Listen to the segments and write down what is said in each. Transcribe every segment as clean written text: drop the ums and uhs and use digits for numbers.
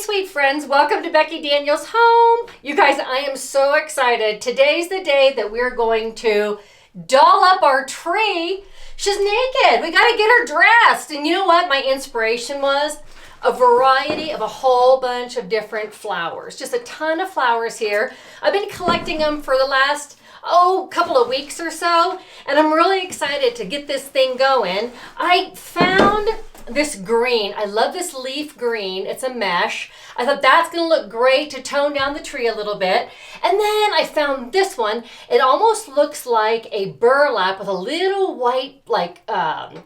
Sweet friends, welcome to Becky Daniel's home. You guys, I am so excited. Today's the day that we're going to doll up our tree. She's naked. We got to get her dressed. And you know what my inspiration was? A variety of a whole bunch of different flowers. Just a ton of flowers here. I've been collecting them for the last couple of weeks or so, and I'm really excited to get this thing going. I found this green. I love this leaf green. It's a mesh. I thought that's going to look great to tone down the tree a little bit. And then I found this one. It almost looks like a burlap with a little white, polka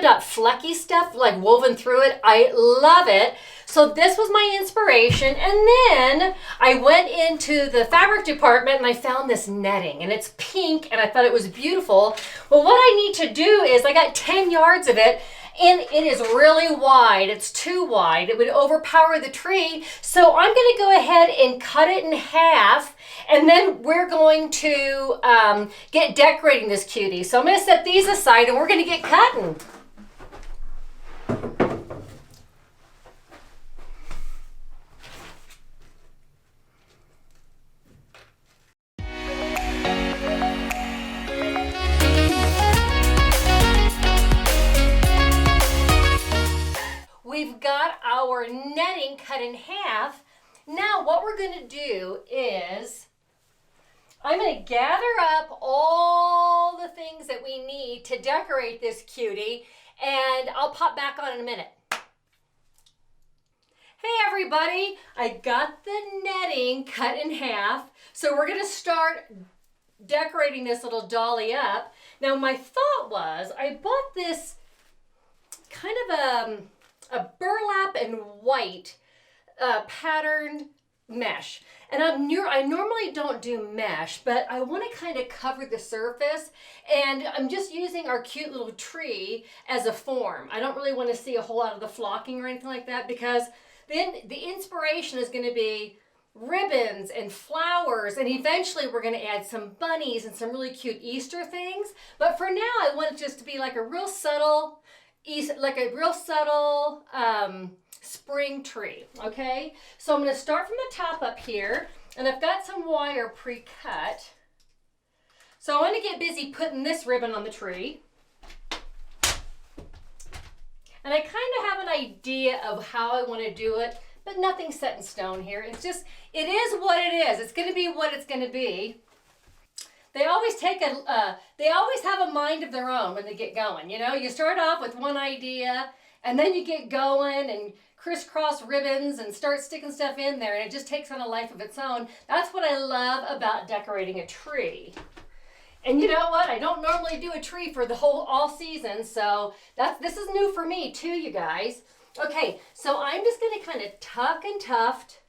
dot flecky stuff like woven through it. I love it. So this was my inspiration. And then I went into the fabric department and I found this netting, and it's pink, and I thought it was beautiful. Well, what I need to do is I got 10 yards of it, and it is really wide. It's too wide. It would overpower the tree. So I'm going to go ahead and cut it in half, and then we're going to get decorating this cutie. So I'm going to set these aside and we're going to get cutting. We've got our netting cut in half. Now what we're going to do is I'm going to gather up all the things that we need to decorate this cutie, and I'll pop back on in a minute. Hey everybody, I got the netting cut in half, so we're going to start decorating this little dolly up. Now my thought was I bought this kind of a burlap and white patterned mesh. And I normally don't do mesh, but I want to kind of cover the surface, and I'm just using our cute little tree as a form. I don't really want to see a whole lot of the flocking or anything like that, because then the inspiration is going to be ribbons and flowers, and eventually we're going to add some bunnies and some really cute Easter things. But for now, I want it just to be like a real subtle spring tree, okay? So I'm going to start from the top up here, and I've got some wire pre-cut. So I want to get busy putting this ribbon on the tree. And I kind of have an idea of how I want to do it, but nothing's set in stone here. It is what it is. It's going to be what it's going to be. They always have a mind of their own when they get going. You know, you start off with one idea, and then you get going and crisscross ribbons and start sticking stuff in there, and it just takes on a life of its own. That's what I love about decorating a tree. And you know what? I don't normally do a tree for the all season, so this is new for me too, you guys. Okay, so I'm just going to kind of tuck and tuft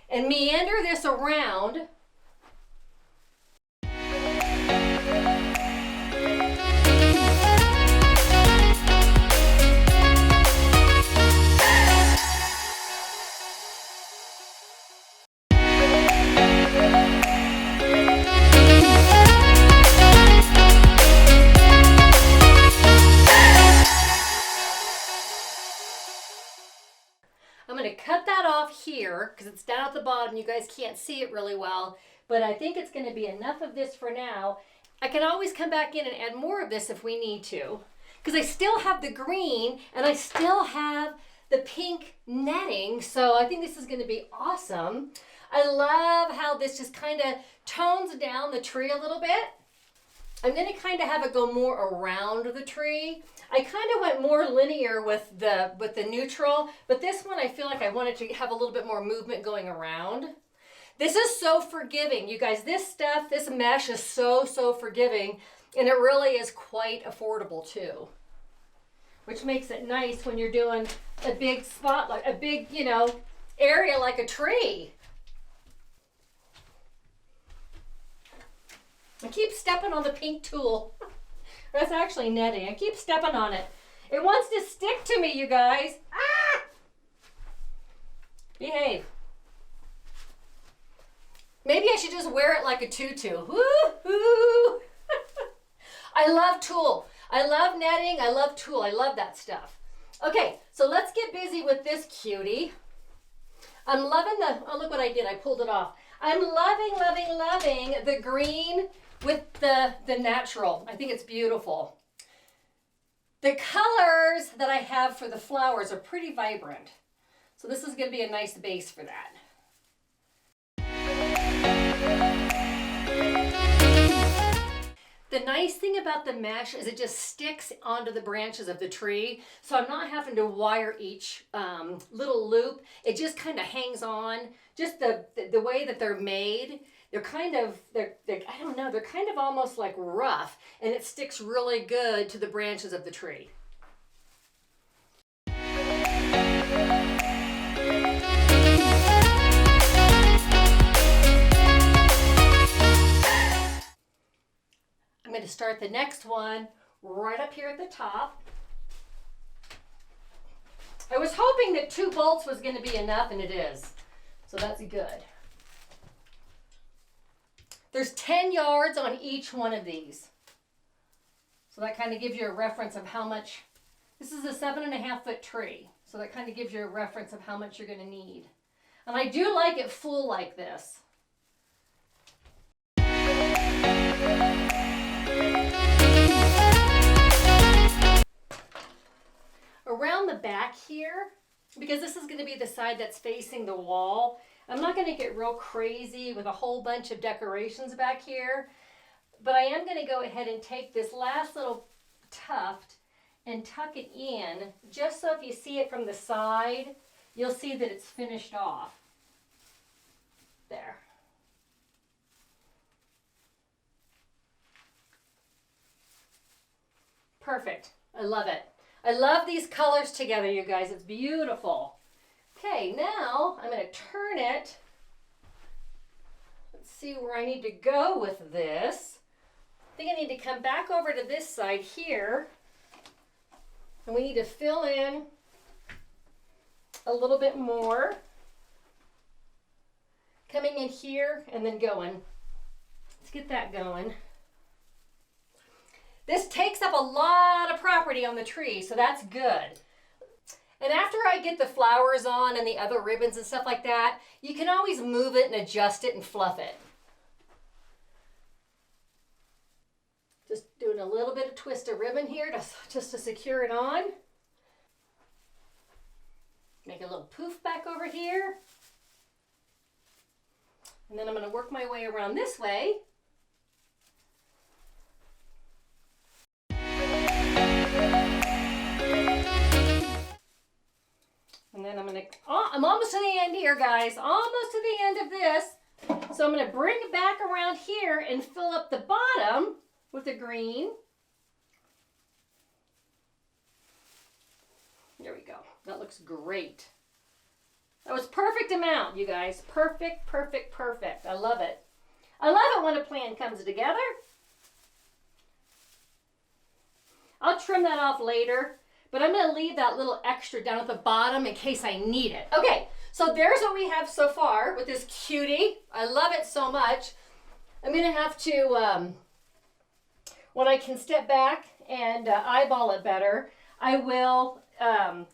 and meander this around. I'm going to cut that off here because it's down at the bottom. You guys can't see it really well, but I think it's going to be enough of this for now. I can always come back in and add more of this if we need to, because I still have the green and I still have the pink netting, so I think this is going to be awesome. I love how this just kind of tones down the tree a little bit. I'm going to kind of have it go more around the tree. I kind of went more linear with the neutral, but this one I feel like I wanted to have a little bit more movement going around. This is so forgiving, you guys. This mesh is so forgiving, and it really is quite affordable too, which makes it nice when you're doing a big spot, like a big, area like a tree. I keep stepping on the pink tool. That's actually netting. I keep stepping on it. It wants to stick to me, you guys. Ah! Behave. Maybe I should just wear it like a tutu. Woo-hoo! I love tulle. I love netting. I love tulle. I love that stuff. Okay, so let's get busy with this cutie. I'm loving the, oh, look what I did. I pulled it off. I'm loving, loving, loving the green with the natural. I think it's beautiful. The colors that I have for the flowers are pretty vibrant. So this is going to be a nice base for that. The nice thing about the mesh is it just sticks onto the branches of the tree. So I'm not having to wire each little loop. It just kind of hangs on. Just the way that they're made, they're kind of, I don't know, they're kind of almost like rough, and it sticks really good to the branches of the tree. I'm going to start the next one right up here at the top. I was hoping that 2 bolts was going to be enough, and it is. So that's good. There's 10 yards on each one of these. So that kind of gives you a reference of how much, this is a 7.5 foot tree. So that kind of gives you a reference of how much you're going to need. And I do like it full like this. Around the back here, because this is going to be the side that's facing the wall, I'm not going to get real crazy with a whole bunch of decorations back here, but I am going to go ahead and take this last little tuft and tuck it in, just so if you see it from the side, you'll see that it's finished off. There. Perfect. I love it. I love these colors together, you guys. It's beautiful. Okay, now I'm going to turn it. Let's see where I need to go with this. I think I need to come back over to this side here. And we need to fill in a little bit more. Coming in here and then going. Let's get that going. This takes up a lot of property on the tree, so that's good. And after I get the flowers on and the other ribbons and stuff like that, you can always move it and adjust it and fluff it. Just doing a little bit of twist of ribbon here just to secure it on. Make a little poof back over here. And then I'm going to work my way around this way. And then I'm going to, oh, I'm almost to the end here, guys. Almost to the end of this. So I'm going to bring it back around here and fill up the bottom with the green. There we go. That looks great. That was perfect amount, you guys. Perfect, perfect, perfect. I love it. I love it when a plan comes together. I'll trim that off later, but I'm going to leave that little extra down at the bottom in case I need it. Okay, so there's what we have so far with this cutie. I love it so much. I'm going to have to, when I can step back and eyeball it better, I will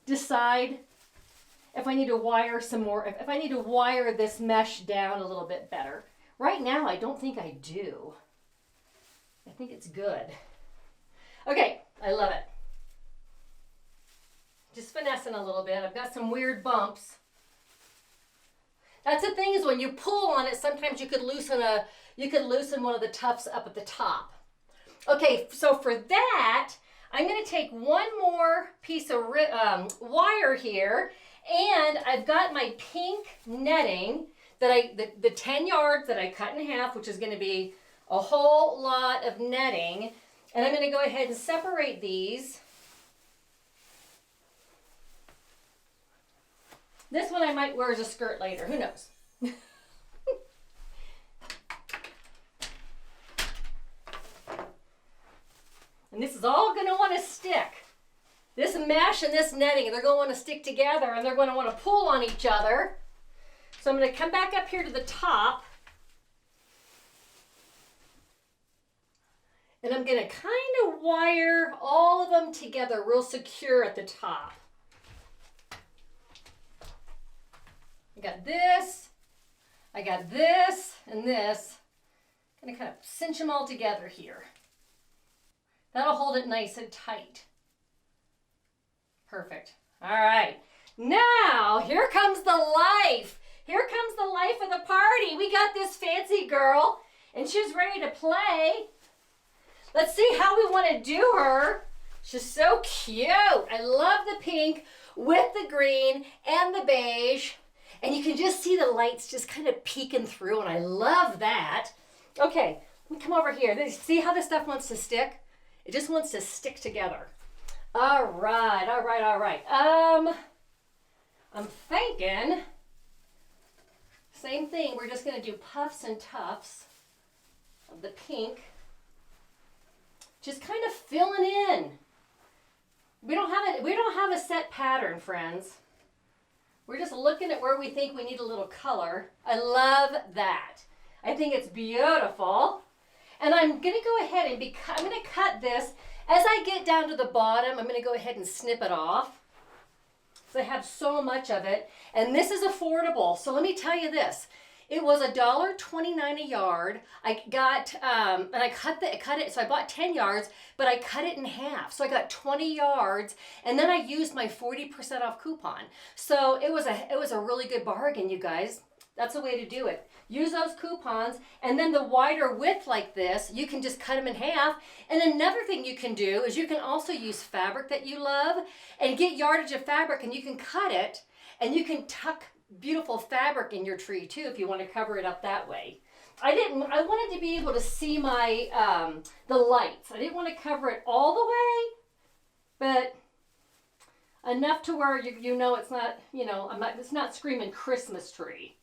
decide if I need to wire some more, if I need to wire this mesh down a little bit better. Right now, I don't think I do. I think it's good. Okay, I love it. Just finessing a little bit. I've got some weird bumps. That's the thing, is when you pull on it, sometimes you could loosen one of the tufts up at the top. Okay, so for that, I'm going to take one more piece of wire here, and I've got my pink netting that the 10 yards that I cut in half, which is going to be a whole lot of netting, and I'm going to go ahead and separate these. This one I might wear as a skirt later, who knows? And this is all going to want to stick. This mesh and this netting, they're going to want to stick together, and they're going to want to pull on each other. So I'm going to come back up here to the top. And I'm going to kind of wire all of them together real secure at the top. I got this, I got this, and this. I'm gonna kind of cinch them all together here. That'll hold it nice and tight. Perfect. All right. Now, here comes the life. Here comes the life of the party. We got this fancy girl, and she's ready to play. Let's see how we want to do her. She's so cute. I love the pink with the green and the beige. And you can just see the lights just kind of peeking through, and I love that. Okay, let me come over here. See how this stuff wants to stick? It just wants to stick together. All right, all right, all right. I'm thinking, same thing. We're just gonna do puffs and tufts of the pink. Just kind of filling in. We don't have a set pattern, friends. We're just looking at where we think we need a little color. I love that. I think it's beautiful. And I'm gonna go ahead and I'm gonna cut this. As I get down to the bottom, I'm gonna go ahead and snip it off. So I have so much of it. And this is affordable. So let me tell you this. It was $1.29 a yard. I got, and I cut it, so I bought 10 yards, but I cut it in half. So I got 20 yards, and then I used my 40% off coupon. So it was a really good bargain, you guys. That's the way to do it. Use those coupons, and then the wider width like this, you can just cut them in half. And another thing you can do is you can also use fabric that you love and get yardage of fabric, and you can cut it, and you can tuck beautiful fabric in your tree too if you want to cover it up that way. I wanted to be able to see my the lights. I didn't want to cover it all the way, but enough to where you know it's not, it's not screaming Christmas tree.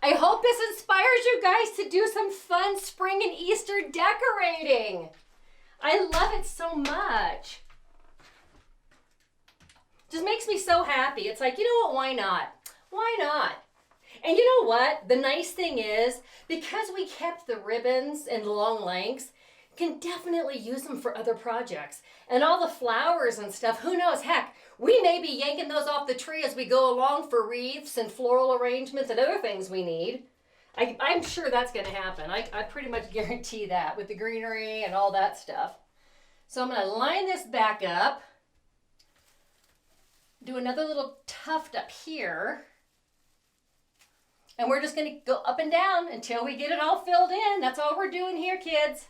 I hope this inspires you guys to do some fun spring and Easter decorating. I love it so much. Just makes me so happy. It's like, you know what, why not? Why not? And you know what? The nice thing is, because we kept the ribbons and long lengths, can definitely use them for other projects. And all the flowers and stuff, who knows? Heck, we may be yanking those off the tree as we go along for wreaths and floral arrangements and other things we need. I'm sure that's going to happen. I pretty much guarantee that with the greenery and all that stuff. So I'm going to line this back up. Do another little tuft up here. And we're just going to go up and down until we get it all filled in. That's all we're doing here, kids.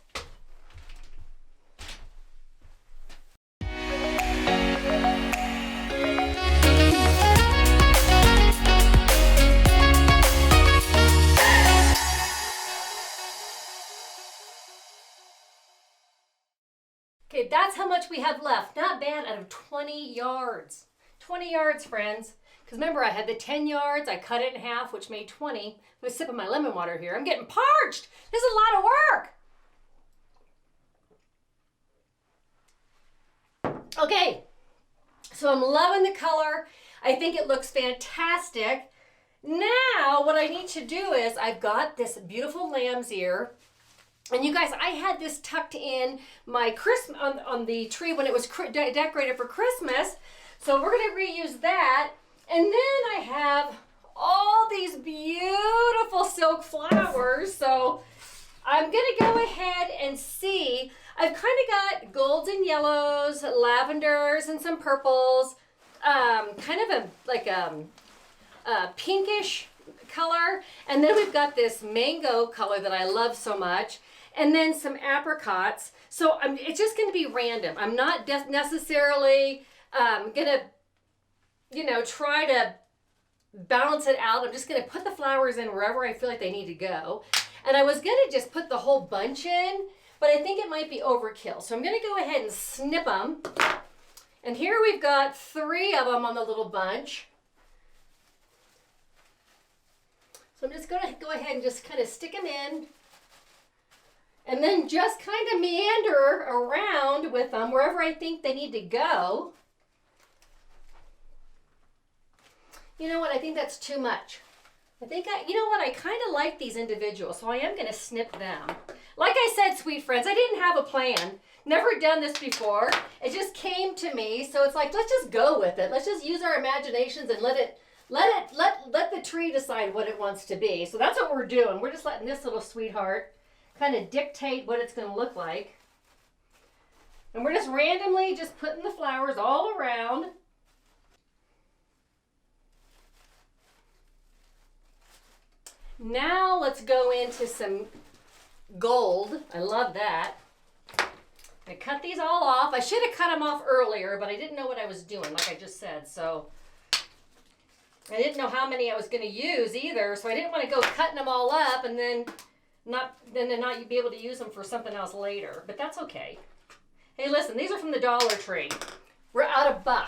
Okay, that's how much we have left. Not bad out of 20 yards. 20 yards, friends. Because remember, I had the 10 yards. I cut it in half, which made 20. I'm going to sip of my lemon water here. I'm getting parched. This is a lot of work. Okay, so I'm loving the color. I think it looks fantastic. Now, what I need to do is I've got this beautiful lamb's ear. And you guys, I had this tucked in my Christmas on the tree when it was decorated for Christmas. So we're going to reuse that. And then I have all these beautiful silk flowers. So I'm going to go ahead and see. I've kind of got golds and yellows, lavenders, and some purples. Kind of a pinkish color. And then we've got this mango color that I love so much. And then some apricots. So it's just going to be random. I'm not necessarily going to, try to balance it out. I'm just going to put the flowers in wherever I feel like they need to go. And I was going to just put the whole bunch in, but I think it might be overkill. So I'm going to go ahead and snip them. And here we've got 3 of them on the little bunch. So I'm just going to go ahead and just kind of stick them in. And then just kind of meander around with them wherever I think they need to go. You know what? I think that's too much. I kind of like these individuals, so I am going to snip them. Like I said, sweet friends, I didn't have a plan. Never done this before. It just came to me, so it's like, let's just go with it. Let's just use our imaginations and let Let the tree decide what it wants to be. So that's what we're doing. We're just letting this little sweetheart kind of dictate what it's going to look like. And we're just randomly just putting the flowers all around. Now let's go into some gold. I love that. I cut these all off. I should have cut them off earlier, but I didn't know what I was doing, like I just said. So I didn't know how many I was going to use either. So I didn't want to go cutting them all up and then not be able to use them for something else later. But that's okay. Hey, listen, these are from the Dollar Tree. We're out $1.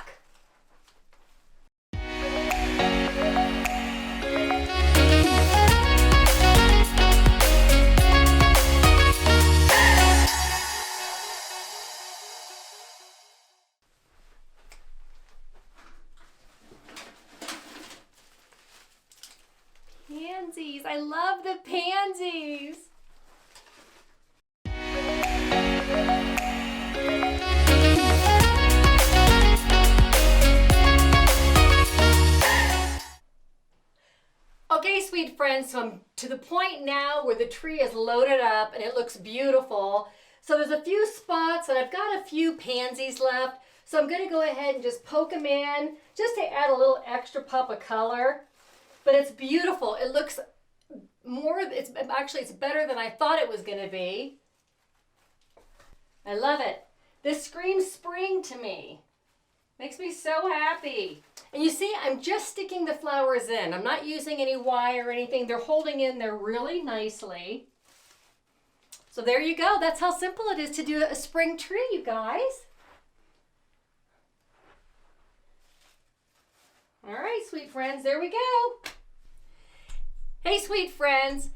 Pansies. I love the pansies. Okay, sweet friends, so I'm to the point now where the tree is loaded up and it looks beautiful. So there's a few spots and I've got a few pansies left. So I'm going to go ahead and just poke them in just to add a little extra pop of color. But it's beautiful. It looks it's better than I thought it was going to be. I love it. This screams spring to me. Makes me so happy. And you see, I'm just sticking the flowers in. I'm not using any wire or anything. They're holding in there really nicely. So there you go. That's how simple it is to do a spring tree, you guys. All right, sweet friends, there we go. Hey, sweet friends.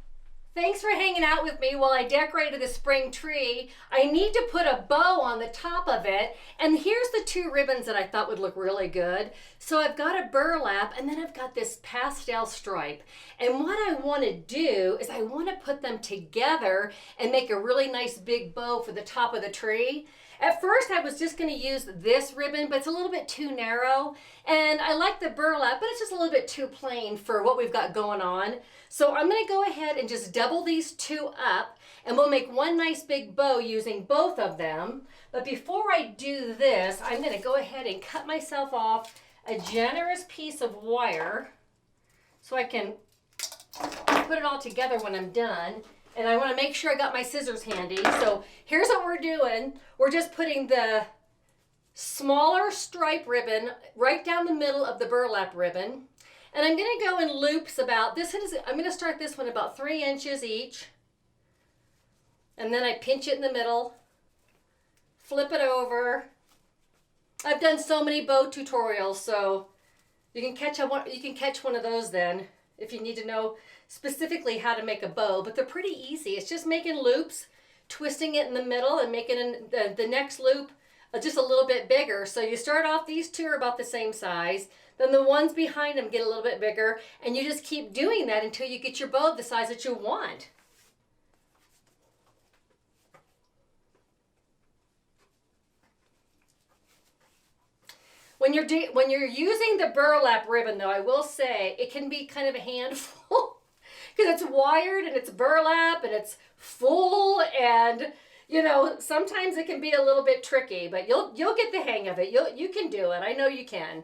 Thanks for hanging out with me while I decorated the spring tree. I need to put a bow on the top of it. And here's the 2 ribbons that I thought would look really good. So I've got a burlap and then I've got this pastel stripe. And what I want to do is I want to put them together and make a really nice big bow for the top of the tree. At first I was just going to use this ribbon, but it's a little bit too narrow. And I like the burlap, but it's just a little bit too plain for what we've got going on. So I'm going to go ahead and just double these 2 up and we'll make one nice big bow using both of them. But before I do this, I'm going to go ahead and cut myself off a generous piece of wire so I can put it all together when I'm done. And I want to make sure I got my scissors handy. So here's what we're doing. We're just putting the smaller stripe ribbon right down the middle of the burlap ribbon. And I'm going to go in loops about, I'm going to start this one about 3 inches each. And then I pinch it in the middle, flip it over. I've done so many bow tutorials, so you can catch one of those then if you need to know specifically how to make a bow. But they're pretty easy. It's just making loops, twisting it in the middle, and making the next loop just a little bit bigger. So you start off, these 2 are about the same size. Then the ones behind them get a little bit bigger, and you just keep doing that until you get your bow the size that you want. When you're using the burlap ribbon, though, I will say it can be kind of a handful because it's wired and it's burlap and it's full, and you know, sometimes it can be a little bit tricky, but you'll get the hang of it. You can do it. I know you can.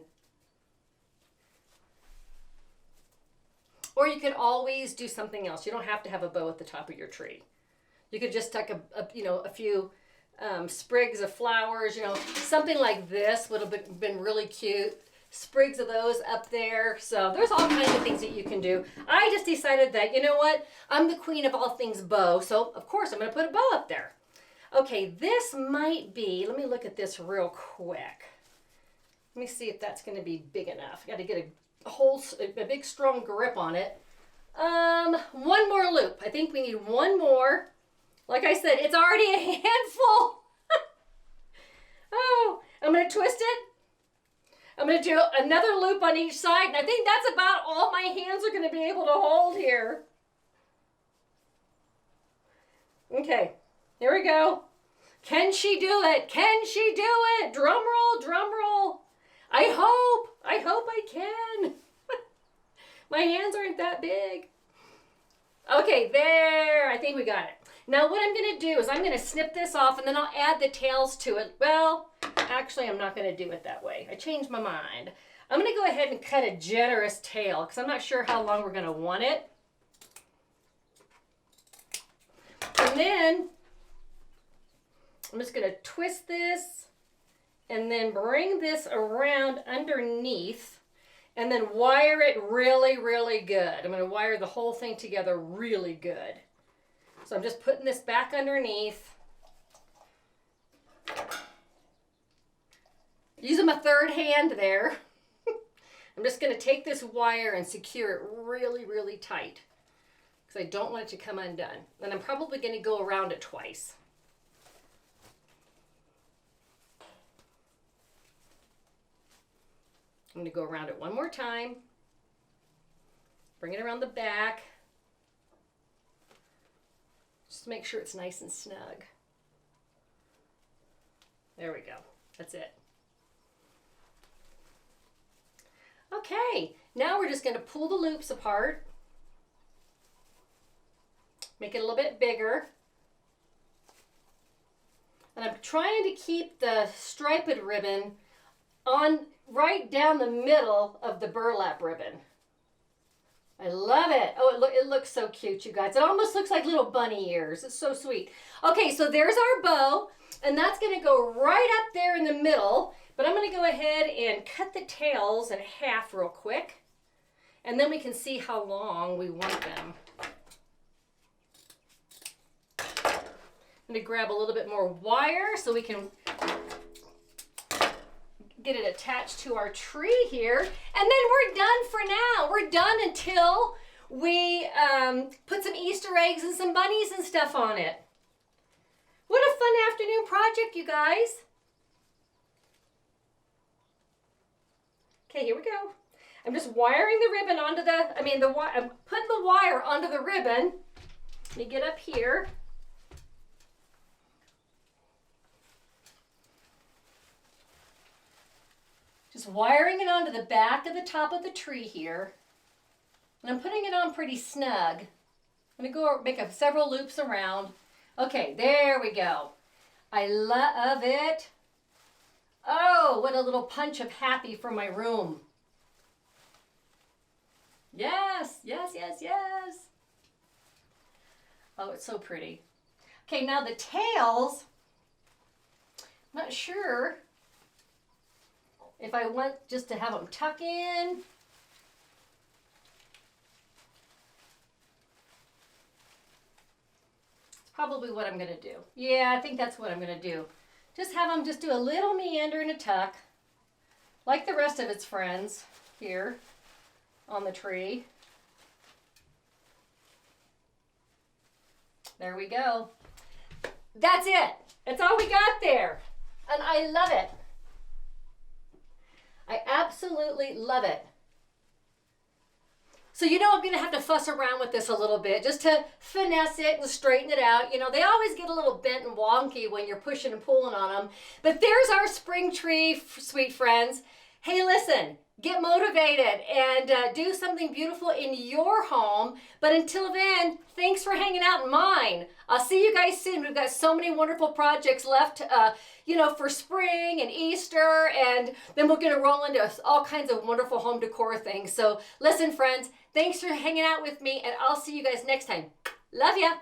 Or you could always do something else. You don't have to have a bow at the top of your tree. You could just tuck a few sprigs of flowers, something like this would have been really cute. Sprigs of those up there. So there's all kinds of things that you can do. I just decided that, you know what? I'm the queen of all things bow. So of course I'm going to put a bow up there. Okay, this might be, let me look at this real quick. Let me see if that's going to be big enough. Got to get a big strong grip on it. One more loop. I think we need one more. Like I said, it's already a handful. Oh, I'm going to twist it. I'm going to do another loop on each side, and I think that's about all my hands are going to be able to hold here. Okay, here we go. Can she do it? Can she do it? Drum roll, drum roll. I hope I can. My hands aren't that big. Okay, there, I think we got it. Now what I'm gonna do is I'm gonna snip this off and then I'll add the tails to it. Well, actually I'm not gonna do it that way. I changed my mind. I'm gonna go ahead and cut a generous tail because I'm not sure how long we're gonna want it. And then I'm just gonna twist this and then bring this around underneath and then wire it really, really good. I'm gonna wire the whole thing together really good. So I'm just putting this back underneath. Using my third hand there. I'm just gonna take this wire and secure it really, really tight because I don't want it to come undone. And I'm probably gonna go around it twice. I'm going to go around it one more time. Bring it around the back. Just to make sure it's nice and snug. There we go. That's it. Okay, now we're just going to pull the loops apart. Make it a little bit bigger. And I'm trying to keep the striped ribbon on right down the middle of the burlap ribbon. I love it. Oh, it looks so cute, you guys. It almost looks like little bunny ears. It's so sweet. Okay, so there's our bow, and that's going to go right up there in the middle. But I'm going to go ahead and cut the tails in half real quick, and then we can see how long we want them. I'm going to grab a little bit more wire so we can get it attached to our tree here, and then we're done for now. We're done until we put some Easter eggs and some bunnies and stuff on it. What a fun afternoon project, you guys. Okay, here we go. I'm just wiring the ribbon onto I'm putting the wire onto the ribbon. Let me get up here. Just wiring it onto the back of the top of the tree here. And I'm putting it on pretty snug. I'm going to go make several loops around. Okay, there we go. I love it. Oh, what a little punch of happy for my room. Yes, yes, yes, yes. Oh, it's so pretty. Okay, now the tails, I'm not sure if I want just to have them tuck in. It's probably what I'm gonna do. Yeah, I think that's what I'm gonna do. Just have them just do a little meander and a tuck, like the rest of its friends here on the tree. There we go. That's it. That's all we got there. And I love it. I absolutely love it. So you know I'm going to have to fuss around with this a little bit just to finesse it and straighten it out. You know, they always get a little bent and wonky when you're pushing and pulling on them. But there's our spring tree, sweet friends. Hey, listen, get motivated and do something beautiful in your home. But until then, thanks for hanging out in mine. I'll see you guys soon. We've got so many wonderful projects left, you know, for spring and Easter, and then we're going to roll into all kinds of wonderful home decor things. So listen, friends, thanks for hanging out with me, and I'll see you guys next time. Love ya.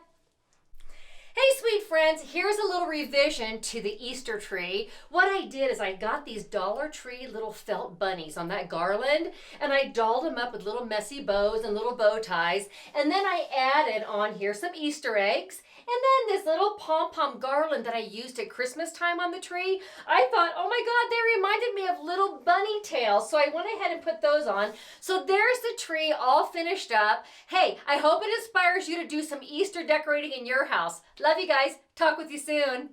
Hey, sweet friends, here's a little revision to the Easter tree. What I did is I got these Dollar Tree little felt bunnies on that garland, and I dolled them up with little messy bows and little bow ties, and then I added on here some Easter eggs, and then this little pom-pom garland that I used at Christmas time on the tree. I thought, oh my God, they reminded me of little bunny tails, so I went ahead and put those on. So there's the tree all finished up. Hey, I hope it inspires you to do some Easter decorating in your house. Love you guys. Talk with you soon.